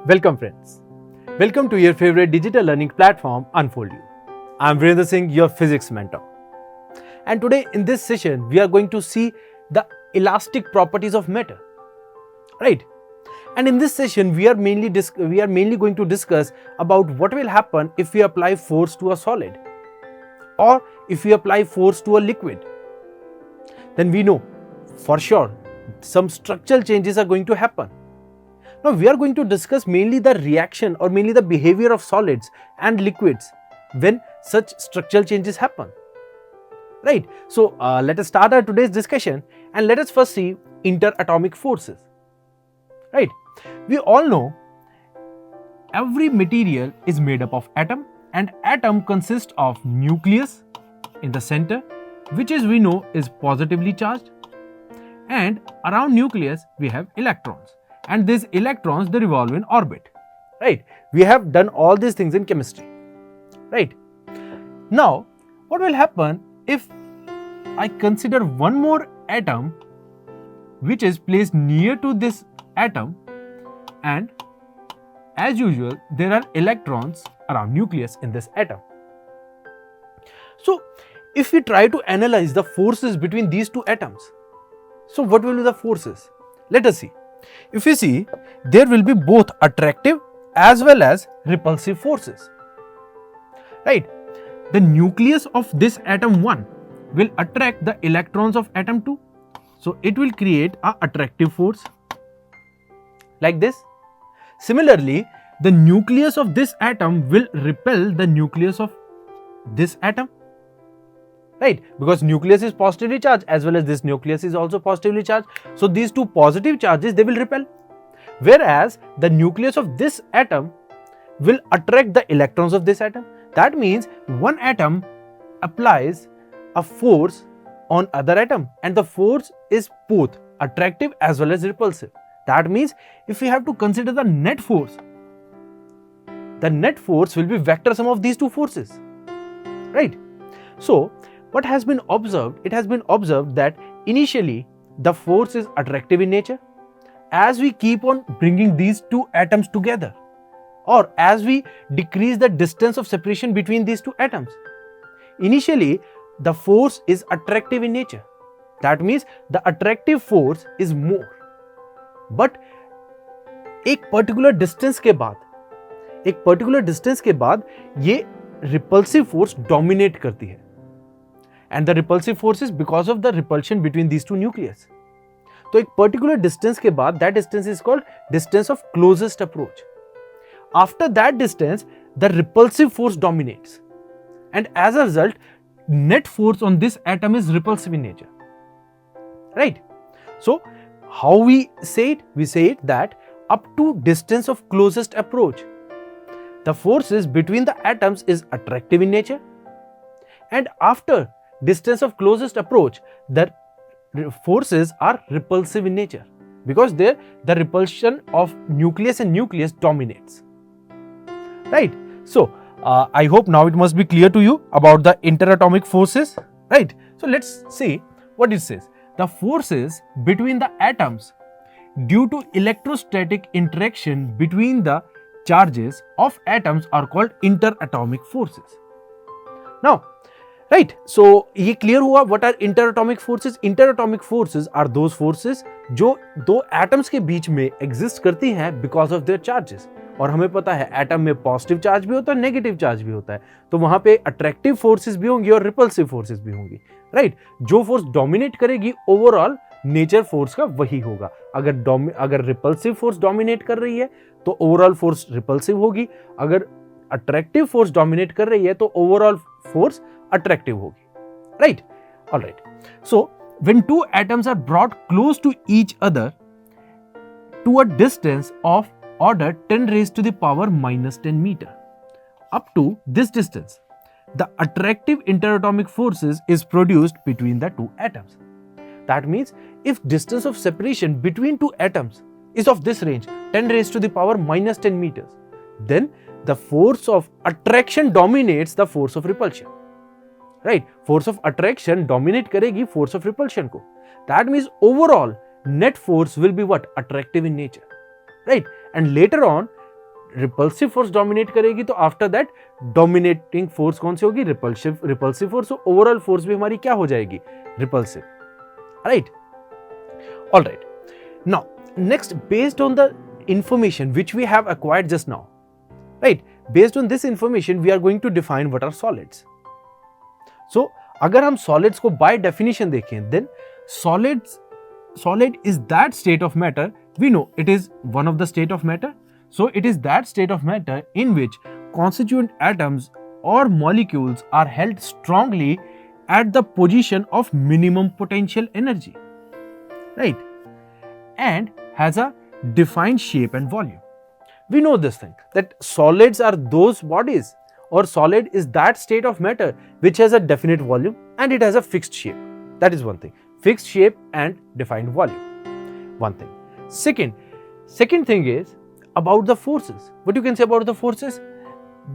Welcome friends. Welcome to your favorite digital learning platform Unfold You. I am Virendra Singh, your physics mentor. And today in this session we are going to see the elastic properties of matter. Right? And in this session we are mainly going to discuss about what will happen if we apply force to a solid or if we apply force to a liquid. Then we know for sure some structural changes are going to happen. Now we are going to discuss mainly the reaction or mainly the behavior of solids and liquids when such structural changes happen. Right. So let us start our today's discussion and let us first see interatomic forces. Right. We all know every material is made up of atom, and atom consists of nucleus in the center, which is we know is positively charged, and around nucleus we have electrons, and these electrons they revolve in orbit. Right. We have done all these things in chemistry. Right. Now what will happen if I consider one more atom which is placed near to this atom, and as usual there are electrons around nucleus in this atom. So if we try to analyze the forces between these two atoms, so what will be the forces? Let us see. If you see, there will be both attractive as well as repulsive forces. Right. The nucleus of this atom 1 will attract the electrons of atom 2. So it will create an attractive force like this. Similarly, the nucleus of this atom will repel the nucleus of this atom. Right, because nucleus is positively charged as well as this nucleus is also positively charged. So these two positive charges they will repel. Whereas the nucleus of this atom will attract the electrons of this atom. That means one atom applies a force on other atom, and the force is both attractive as well as repulsive. That means if we have to consider the net force will be vector sum of these two forces. Right. So what has been observed? It has been observed that initially the force is attractive in nature. As we keep on bringing these two atoms together, or as we decrease the distance of separation between these two atoms, initially the force is attractive in nature. That means the attractive force is more. But एक particular distance के बाद ये repulsive force dominate करती है. And the repulsive force is because of the repulsion between these two nucleus. तो एक particular distance के बाद, that distance is called distance of closest approach. After that distance, the repulsive force dominates, and as a result, net force on this atom is repulsive in nature. Right? So how we say it? We say it that up to distance of closest approach, the forces between the atoms is attractive in nature, and after distance of closest approach, the forces are repulsive in nature, because there the repulsion of nucleus and nucleus dominates. Right. So I hope now it must be clear to you about the interatomic forces. Right. So let's see what it says. The forces between the atoms due to electrostatic interaction between the charges of atoms are called interatomic forces. Now, right, so ये clear हुआ what are interatomic forces? Interatomic forces are those forces जो दो atoms के बीच में exist करती हैं because of their charges. और हमें पता है एटम में पॉजिटिव चार्ज भी होता है, नेगेटिव चार्ज भी होता है, तो वहां पे अट्रैक्टिव फोर्सेस भी होंगी और रिपल्सिव फोर्सेस भी होंगी. राइट. जो फोर्स डोमिनेट करेगी ओवरऑल नेचर फोर्स का वही होगा. अगर रिपल्सिव फोर्स डोमिनेट कर रही है तो ओवरऑल फोर्स रिपल्सिव होगी. अगर अट्रैक्टिव फोर्स डोमिनेट कर रही है तो ओवरऑल फोर्स अट्रैक्टिव होगी. Right. All right. So when two atoms are brought close to each other to a distance of order 10 raised to the power minus 10 meter. Up to this distance, the attractive interatomic forces is produced between the two atoms. That means if distance of separation between two atoms is of this range, 10 raised to the power minus 10 meters, then the force of attraction dominates the force of repulsion. Right? Force of attraction dominate karegi force of repulsion ko. That means overall net force will be what? Attractive in nature. Right? And later on, repulsive force dominate करेगी तो after that dominating force कौन सी होगी? Repulsive force. तो overall force भी हमारी क्या हो जाएगी? Repulsive, right? Alright, now next, based on the information which we have acquired just now, right? Based on this information we are going to define what are solids. So अगर हम solids को by definition देखें, then solid is that state of matter, we know it is one of the state of matter, so it is that state of matter in which constituent atoms or molecules are held strongly at the position of minimum potential energy, right? And has a defined shape and volume. We know this thing, that solids are those bodies, or solid is that state of matter which has a definite volume and it has a fixed shape. That is one thing, fixed shape and defined volume, one thing. Second thing is about the forces. What you can say about the forces?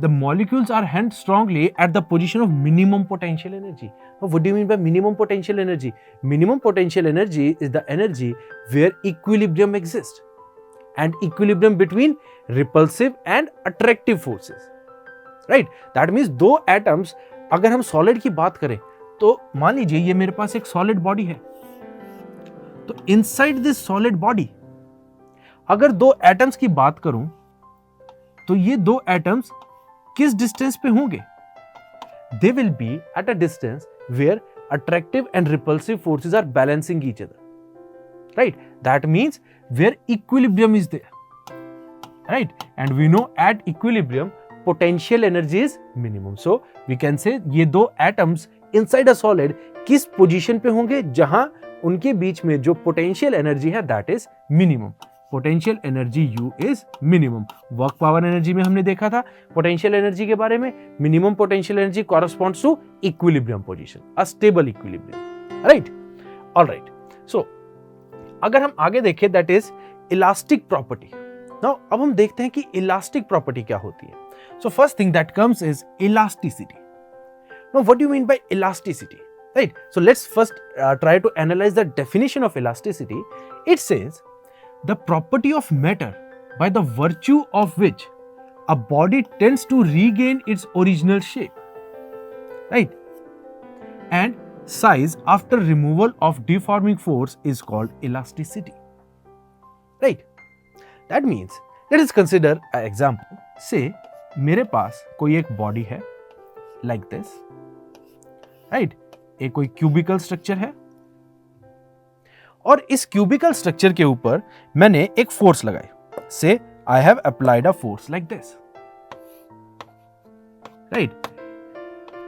The molecules are held strongly at the position of minimum potential energy. Now, what do you mean by minimum potential energy? Minimum potential energy is the energy where equilibrium exists, and equilibrium between repulsive and attractive forces, right? That means दो atoms, अगर हम solid की बात करें तो मान लीजिए ये मेरे पास एक solid body है, तो inside this solid body अगर दो atoms की बात करूं तो ये दो atoms किस distance पे होंगे? They will be at a distance where attractive and repulsive forces are balancing each other, right? That means where equilibrium is there, right? And we know at equilibrium potential energy is minimum. So we can say ये दो atoms inside a solid किस position पे होंगे? जहां उनके बीच में जो potential energy है that is minimum. Potential energy U is minimum. Work power energy में हमने देखा था potential energy के बारे में. Minimum potential energy corresponds to equilibrium position, a stable equilibrium, right? All right. So अगर हम आगे देखें that is elastic property. Now अब हम देखते हैं कि elastic property क्या होती है. So first thing that comes is elasticity. Now what do you mean by elasticity, right? So let's first try to analyze the definition of elasticity. It says the property of matter by the virtue of which a body tends to regain its original shape, right? And size after removal of deforming force is called elasticity, right? That means let us consider an example. Say मेरे पास कोई एक body है like this, right? एक कोई cubical structure है और इस cubical structure के ऊपर मैंने एक force लगाई. Say I have applied a force like this, right?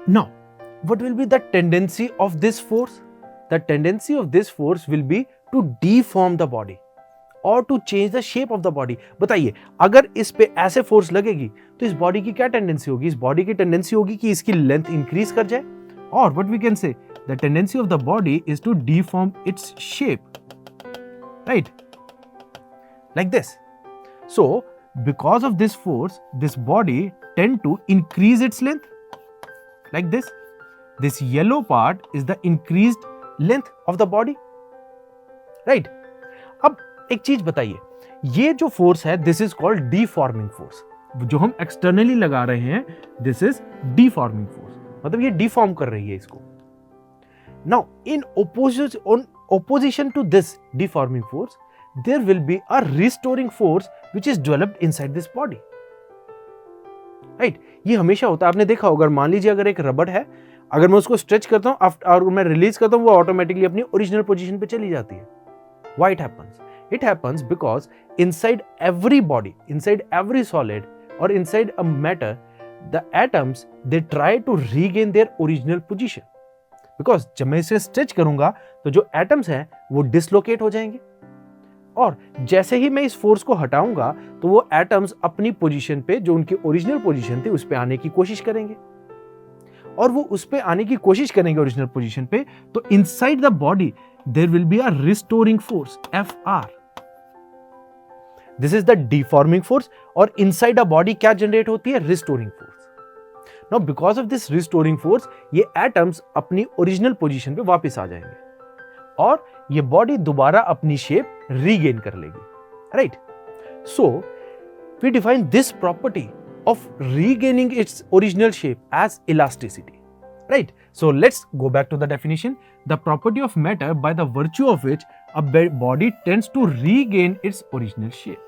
Now what will be the tendency of this force? The tendency of this force will be to deform the body or to change the shape of the body. बताइए अगर इस पे ऐसे force लगेगी तो इस body की क्या tendency होगी? इस body की tendency होगी कि इसकी length increase कर जाए, or what we can say, the tendency of the body is to deform its shape, right? Like this. So because of this force, this body tend to increase its length like this. This yellow part is the increased length of the body, right? अब एक चीज बताइए, ये जो force है this is called deforming force. जो हम externally लगा रहे हैं दिस इज डिफॉर्मिंग फोर्स, मतलब ये डिफॉर्म कर रही है इसको. Now in opposition to this deforming force there will be a restoring force which is developed inside this body, right? ये हमेशा होता है, आपने देखा होगा. मान लीजिए अगर एक रबड़ है, अगर मैं उसको स्ट्रेच करता हूं और मैं रिलीज करता हूं वो ऑटोमेटिकली अपनी ओरिजिनल पोजीशन पे चली जाती है. Why it happens? It happens because inside every body, inside every solid or inside a matter, the atoms they try to regain their original position. Because जब मैं इसे स्ट्रेच करूंगा तो जो एटम्स हैं वो डिसलोकेट हो जाएंगे और जैसे ही मैं इस फोर्स को हटाऊंगा तो वो एटम्स अपनी पोजीशन पे, जो उनकी ओरिजिनल पोजीशन थी, उस पे आने की कोशिश करेंगे. और वो उस पे आने की कोशिश करेंगे ओरिजिनल पोजीशन पे, तो inside the body there will be a restoring force Fr. This is the deforming force. और इनसाइड अ बॉडी क्या जनरेट होती है? Restoring force. Now because of this restoring force ये एटम्स अपनी ओरिजिनल पोजीशन पे वापस आ जाएंगे और ये बॉडी दोबारा अपनी शेप रीगेन कर लेगी, right? So we define this property of regaining its original shape as elasticity. Right? So let's go back to the definition. The property of matter by the virtue of which a body tends to regain its original shape.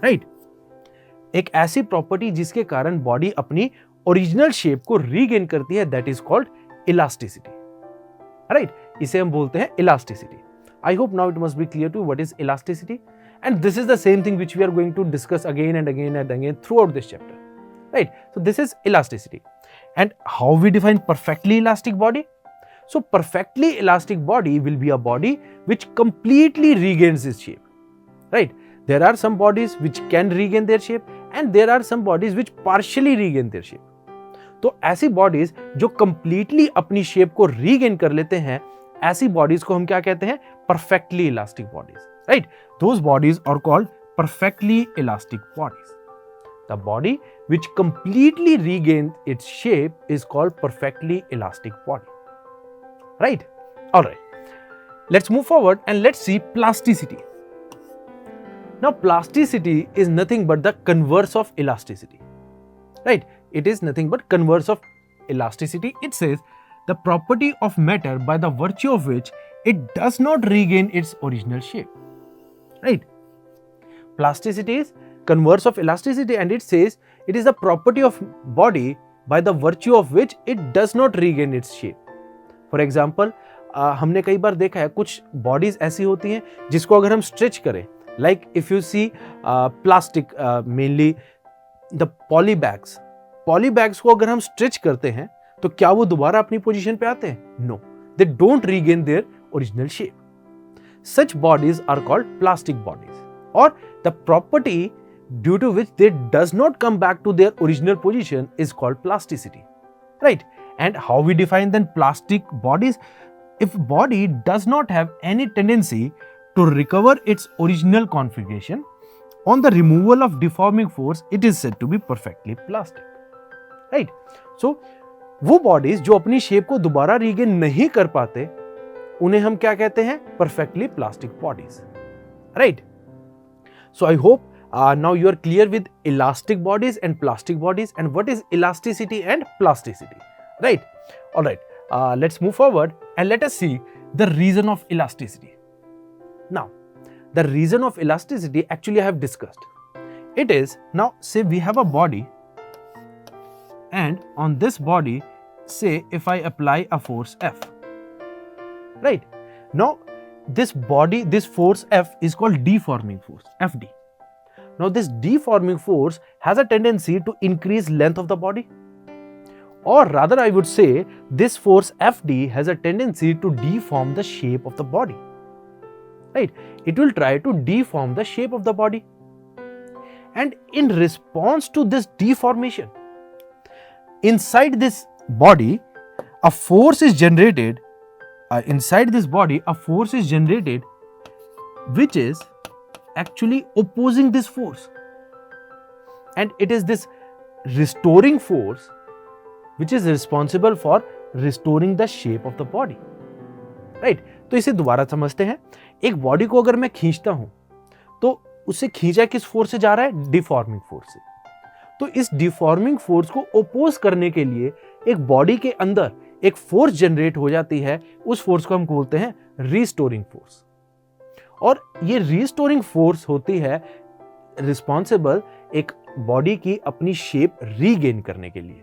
Right? एक ऐसी property जिसके कारण body अपनी original shape को regain करती है, that is called elasticity. Right? इसे हम बोलते हैं elasticity. I hope now it must be clear to what is elasticity, and this is the same thing which we are going to discuss again and again and again throughout this chapter. Right? So this is elasticity. And how we define perfectly elastic body? So perfectly elastic body will be a body which completely regains its shape. Right? There are some bodies which can regain their shape and there are some bodies which partially regain their shape. तो ऐसी bodies जो completely अपनी shape को regain कर लेते हैं, ऐसी bodies को हम क्या कहते हैं? Perfectly elastic bodies. Right? Those bodies are called perfectly elastic bodies. The body which completely regains its shape is called perfectly elastic body. Right? Alright. Let's move forward and let's see plasticity. Now plasticity is nothing but the converse of elasticity. Right? It is nothing but converse of elasticity. It says the property of matter by the virtue of which it does not regain its original shape. Right? Plasticity is converse of elasticity and it says it is the property of body by the virtue of which it does not regain its shape. For example, हमने कई बार देखा है कुछ bodies ऐसी होती हैं जिसको अगर हम stretch करें, like if you see plastic, mainly the poly bags को अगर हम stretch करते हैं तो क्या वो दोबारा अपनी position पे आते हैं? No, they don't regain their original shape. Such bodies are called plastic bodies, or the property due to which they does not come back to their original position is called plasticity. Right? And how we define then plastic bodies? If body does not have any tendency to recover its original configuration, on the removal of deforming force, it is said to be perfectly plastic. Right? So, वो bodies जो अपनी shape को दोबारा regain नहीं कर पाते, उन्हें हम क्या कहते हैं? Perfectly plastic bodies. Right? So, I hope now you are clear with elastic bodies and plastic bodies and what is elasticity and plasticity. Right? Alright, let's move forward and let us see the reason of elasticity. Now, the reason of elasticity actually I have discussed. It is, now say we have a body and on this body, say if I apply a force F. Right? Now, this body, this force F is called deforming force, FD. Now this deforming force has a tendency to increase length of the body, or rather I would say this force FD has a tendency to deform the shape of the body. Right? It will try to deform the shape of the body, and in response to this deformation, inside this body a force is generated. Inside this body a force is generated which is actually opposing this force, and it is this restoring force which is responsible for restoring the shape of the body. Right? तो इसे दोबारा समझते हैं. एक body को अगर मैं खींचता हूं तो उसे खींचा किस फोर्स से जा रहा है? डिफॉर्मिंग फोर्स से. तो इस डिफॉर्मिंग फोर्स को ओपोज करने के लिए एक बॉडी के अंदर एक फोर्स जनरेट हो जाती है. उस फोर्स को हम बोलते हैं रिस्टोरिंग फोर्स, और ये रिस्टोरिंग फोर्स होती है रिस्पॉन्सिबल एक बॉडी की अपनी शेप रीगेन करने के लिए.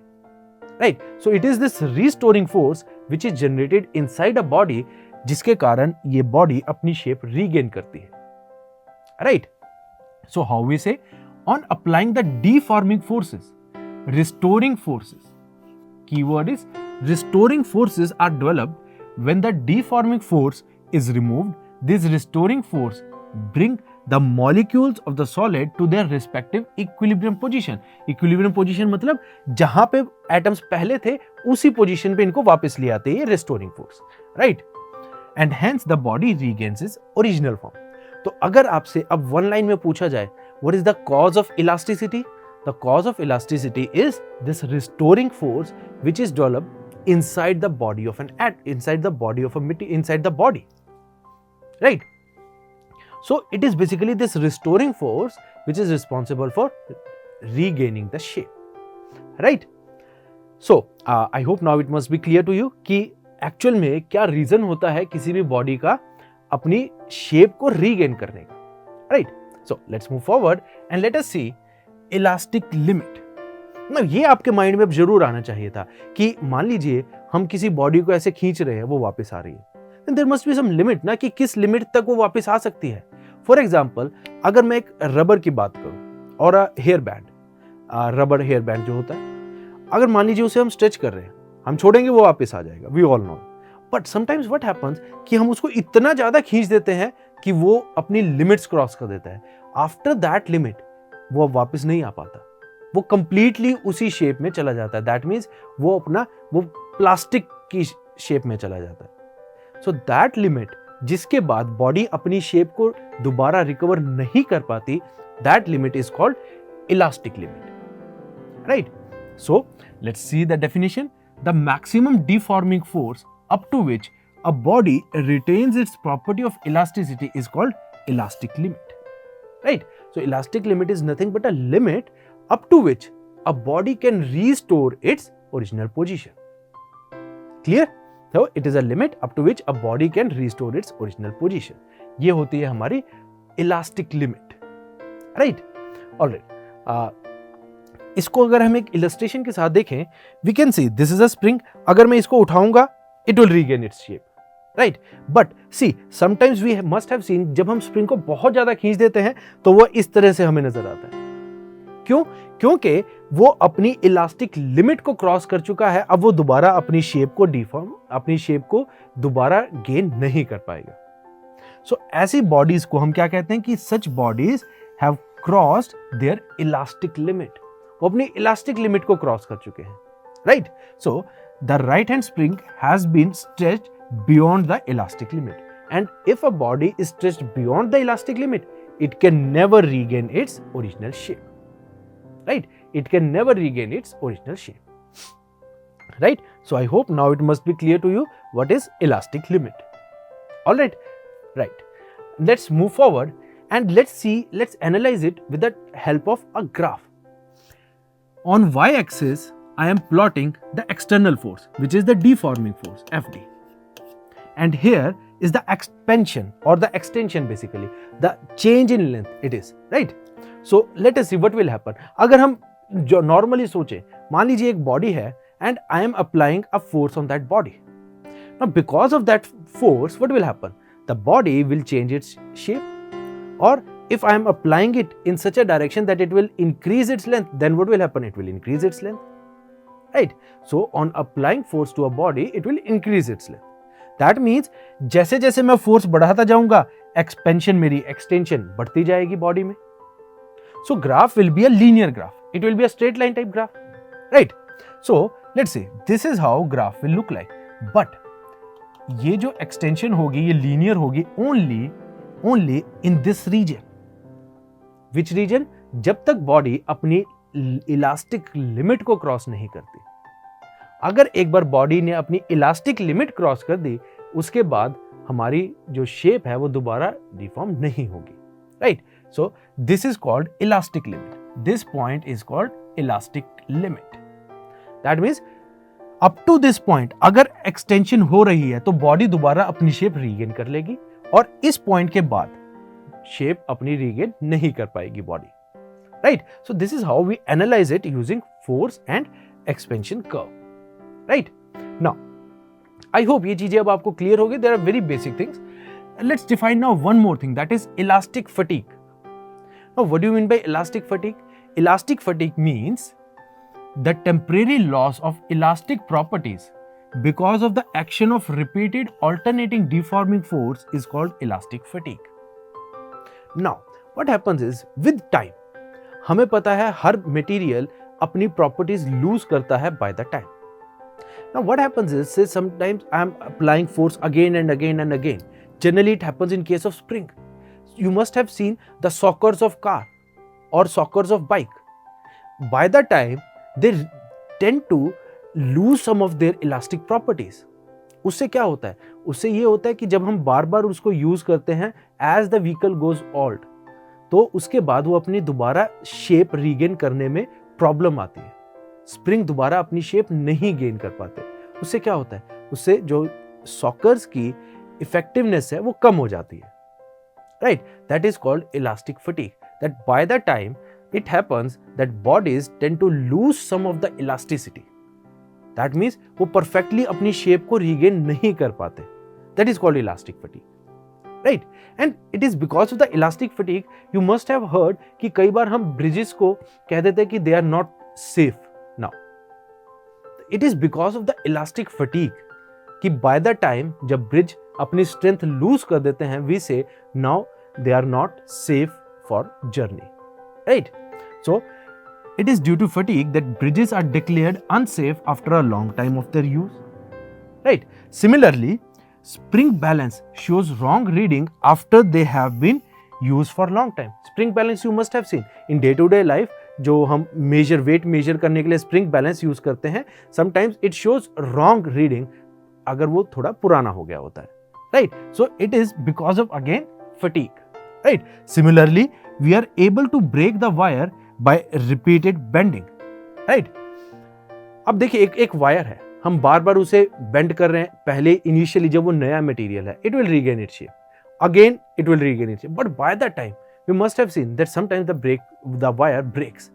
Right? So it is this restoring force which is generated inside a body, जिसके कारण ये बॉडी अपनी शेप रीगेन करती है. राइट? सो हाउ वी से, on applying the deforming forces, restoring forces, keyword is restoring forces are developed when the deforming force is removed. This restoring force bring the molecules of the solid to their respective equilibrium position. Equilibrium position मतलब जहां पे atoms पहले थे उसी position पे इनको वापस ले आते हैं restoring force, right? And hence the body regains its original form. तो अगर आपसे अब one line में पूछा जाए what is the cause of elasticity? The cause of elasticity is this restoring force which is developed inside the body of inside the body, right? So it is basically this restoring force which is responsible for regaining the shape. Right? So I hope now it must be clear to you कि actual में क्या reason होता है किसी भी body का अपनी shape को रीगेन करने का. Right? So let's move forward and let us see elastic limit. मतलब ये आपके माइंड में अब जरूर आना चाहिए था कि मान लीजिए हम किसी बॉडी को ऐसे खींच रहे हैं, वो वापस आ रही है, there must be some limit ना, कि किस लिमिट तक वो वापस आ सकती है. फॉर एग्जाम्पल, अगर मैं एक रबर की बात करूं और hair band, rubber hair band जो होता है, अगर मान लीजिए उसे हम स्ट्रेच कर रहे हैं, हम छोड़ेंगे वो वापस आ जाएगा, we all know. But sometimes what happens कि हम उसको इतना ज्यादा खींच देते हैं कि वो अपनी लिमिट्स क्रॉस कर देता है. आफ्टर दैट लिमिट वो वापस नहीं आ पाता, वो कंप्लीटली उसी शेप में चला जाता है. दैट मीन्स वो प्लास्टिक की शेप में चला जाता है. सो दैट लिमिट, जिसके बाद बॉडी अपनी शेप को दोबारा रिकवर नहीं कर पाती, that limit is called elastic limit. Right? So let's see the definition. The maximum deforming force up to which a body retains its property of elasticity is called elastic limit. Right? So elastic limit is nothing but a limit up to which a body can restore its original position. Clear? So it is a limit up to which a body can restore its original position. ये होती है हमारी elastic limit. Right? Alright. इसको अगर हम एक illustration के साथ देखें, we can see this is a spring. अगर मैं इसको उठाऊंगा, it will regain its shape. Right? But see, sometimes we must have seen, जब हम स्प्रिंग को बहुत ज्यादा खींच देते हैं तो वो इस तरह से हमें नजर आता है. क्यों? क्योंकि वो अपनी इलास्टिक लिमिट को क्रॉस कर चुका है. अब वो दोबारा अपनी शेप को दोबारा गेन नहीं कर पाएगा. सो ऐसी बॉडीज को हम क्या कहते हैं कि such bodies have crossed their elastic limit. वो अपनी इलास्टिक लिमिट को क्रॉस कर चुके हैं. Right? So the right hand spring has been stretched beyond the elastic limit, and if a body is stretched beyond the elastic limit, it can never regain its original shape. Right? It can never regain its original shape. Right? So I hope now it must be clear to you what is elastic limit. All right? Right. Let's move forward and let's analyze it with the help of a graph. On y-axis I am plotting the external force, which is the deforming force, Fd. And here is the expansion or the extension, basically the change in length it is. Right? So let us see what will happen. अगर हम जो normally सोचें, मान लीजिए एक body है and I am applying a force on that body. Now because of that force, what will happen? The body will change its shape, or if I am applying it in such a direction that it will increase its length, then what will happen? It will increase its length. Right? So on applying force to a body, it will increase its length. That means जैसे जैसे मैं force बढ़ाता जाऊंगा, expansion मेरी extension बढ़ती जाएगी body में. So graph will be a linear graph. It will be a straight line type graph. Right? So let's say this is how graph will look like. But ये जो extension होगी, ये linear होगी only in this region. Which region? जब तक body अपनी elastic limit को cross नहीं करती. अगर एक बार बॉडी ने अपनी इलास्टिक लिमिट क्रॉस कर दी, उसके बाद हमारी जो शेप है वो दोबारा डिफॉर्म नहीं होगी. Right? So this is called elastic limit. This point is called elastic limit. That means up to this point अगर एक्सटेंशन हो रही है तो बॉडी दोबारा अपनी शेप रीगेन कर लेगी, और इस पॉइंट के बाद शेप अपनी रीगेन नहीं कर पाएगी body. Right? So this is how we analyze it using force and expansion curve. Right? Now, I hope ये चीजें अब आपको clear हो गई. There are very basic things. Let's define now one more thing, that is elastic fatigue. Now, what do you mean by elastic fatigue? Elastic fatigue means the temporary loss of elastic properties because of the action of repeated alternating deforming force is called elastic fatigue. Now, what happens is with time, हमें पता है हर material अपनी properties lose करता है by the time. Now what happens is, say sometimes I am applying force again and again and again. Generally it happens in case of spring. You must have seen the shockers of car और shockers of bike. By the time they tend to lose some of their elastic properties. उससे क्या होता है? उससे ये होता है कि जब हम बार बार उसको यूज करते हैं, as the vehicle goes old, तो तो उसके बाद वो अपनी दोबारा शेप रीगेन करने में प्रॉब्लम आती है। स्प्रिंग दोबारा अपनी शेप नहीं गेन कर पाते। उससे क्या होता है, उससे जो सॉकर्स की इफेक्टिवनेस है वो कम हो जाती है, right? That is called elastic fatigue, that bye the time it happens that bodies tend to lose some of the elasticity. That means वो perfectly अपनी shape को regain नहीं कर पाते. That is called elastic fatigue, right? And it is because of the elastic fatigue, you must have heard कि कई बार हम bridges को कह देते हैं कि they are not safe now. It is because of the elastic fatigue कि by the time जब bridge अपनी strength lose कर देते हैं, we say now they are not safe for journey, right? So, it is due to fatigue that bridges are declared unsafe after a long time of their use, right? Similarly, spring balance shows wrong reading after they have been used for long time. Spring balance you must have seen in day-to-day life. जो हम weight measure करने के लिए spring balance use करते हैं, sometimes it shows wrong reading अगर वो थोड़ा पुराना हो गया होता है, right? So, it is because of again fatigue, right? Similarly, we are able to break the wire by repeated bending, right? अब देखिए एक वायर है, हम बार बार उसे बेंड कर रहे हैं। पहले इनिशियली जब वो नया मटेरियल है, it will regain its shape, again it will regain its shape, but by that time we must have seen that sometimes the wire breaks,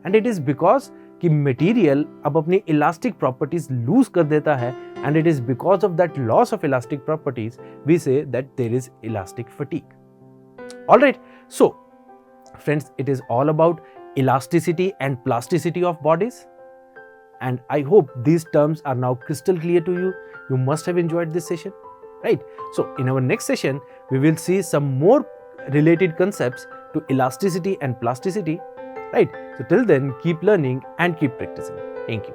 and it is because कि material अब अपनी elastic properties loose कर देता है, and it is because of that loss of elastic properties we say that there is elastic fatigue. All right, so friends, it is all about elasticity and plasticity of bodies, and I hope these terms are now crystal clear to you. You must have enjoyed this session, right? So in our next session we will see some more related concepts to elasticity and plasticity, right? So till then, keep learning and keep practicing. Thank you.